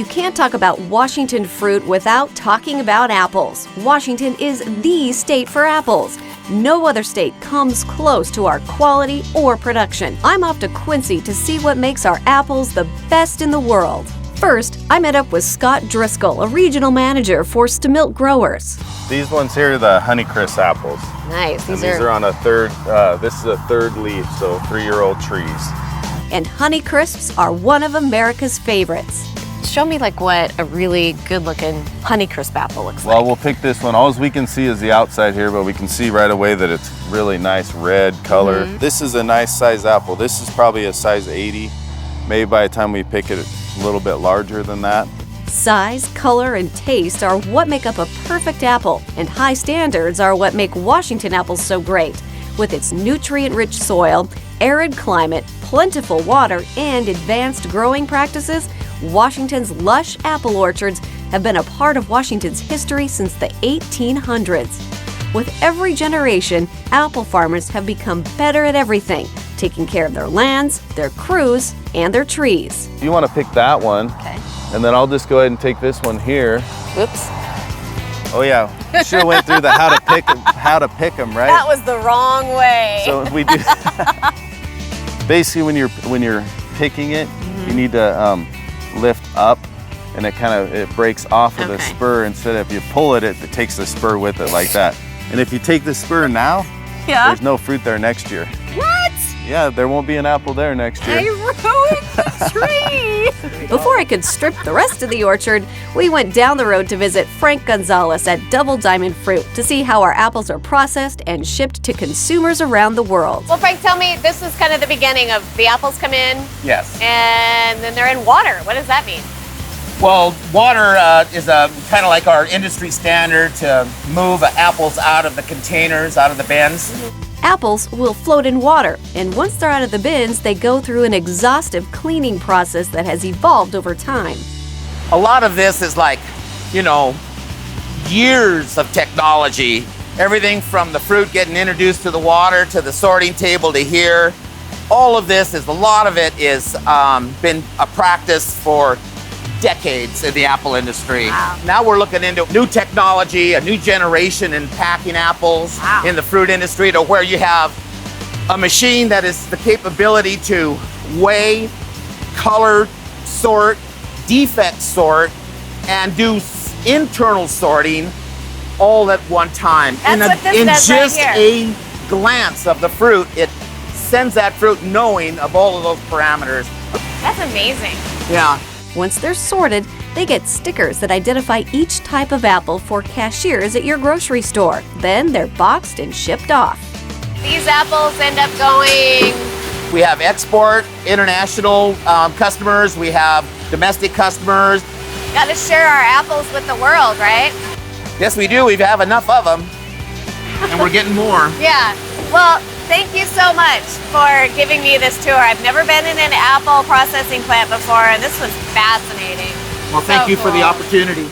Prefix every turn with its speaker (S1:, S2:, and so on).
S1: You can't talk about Washington fruit without talking about apples. Washington is the state for apples. No other state comes close to our quality or production. I'm off to Quincy to see what makes our apples the best in the world. First, I met up with Scott Driscoll, a regional manager for Stemilt growers.
S2: These ones here are the Honeycrisp apples.
S1: Nice.
S2: These are on a third, this is a third leaf, so 3-year-old trees.
S1: And Honeycrisps are one of America's favorites.
S3: Show me like what a really good-looking Honeycrisp apple looks like.
S2: Well, we'll pick this one. All we can see is the outside here, but we can see right away that it's really nice red color. This is a nice size apple. This is probably a size 80. Maybe by the time we pick it, it's a little bit larger than that.
S1: Size, color, and taste are what make up a perfect apple, and high standards are what make Washington apples so great. With its nutrient-rich soil, arid climate, plentiful water, and advanced growing practices, Washington's lush apple orchards have been a part of Washington's history since the 1800s. With every generation, apple farmers have become better at everything, taking care of their lands, their crews, and their trees.
S2: You want to pick that one,
S3: Okay.
S2: and then I'll just go ahead and take this one here.
S3: Whoops.
S2: Oh yeah, should have went through the how to pick them, right?
S3: That was the wrong way.
S2: So we do. Basically, when you're picking it, you need to lift up, and it breaks off of the
S3: Okay.
S2: spur. Instead of if you pull it, it takes the spur with it like that. And if you take the spur now, there's no fruit there next year.
S3: What?
S2: Yeah, there won't be an apple there next year.
S3: I ruined the tree.
S1: Before I could strip the rest of the orchard, we went down the road to visit Frank Gonzalez at Double Diamond Fruit to see how our apples are processed and shipped to consumers around the world.
S3: Well, Frank, tell me, this is kind of the beginning of the apples come in
S4: Yes.
S3: and then they're in water. What does that mean?
S4: Well, water is kind of like our industry standard to move apples out of the containers, out of the bins.
S1: Apples will float in water, and once they're out of the bins, they go through an exhaustive cleaning process that has evolved over time.
S4: A lot of this is like, years of technology. Everything from the fruit getting introduced to the water to the sorting table to here. All of this a lot of it is been a practice for decades in the apple industry.
S3: Wow.
S4: Now we're looking into new technology, a new generation in packing apples in the fruit industry, to where you have a machine that is the capability to weigh, color, sort, defect sort, and do internal sorting all at one time.
S3: That's what this
S4: in
S3: does right
S4: just
S3: here.
S4: a glance of the fruit, it sends that fruit knowing of all of those parameters.
S3: That's amazing.
S4: Yeah.
S1: Once they're sorted, they get stickers that identify each type of apple for cashiers at your grocery store. Then they're boxed and shipped off.
S3: These apples end up going.
S4: We have export, international customers. We have domestic customers.
S3: Got to share our apples with the world, right?
S4: Yes, we do. We have enough of them, and we're getting more.
S3: Yeah. Well, thank you so much for giving me this tour. I've never been in an apple processing plant before, and this was fascinating.
S4: Well, thank
S3: So
S4: you for the
S3: cool.
S4: opportunity.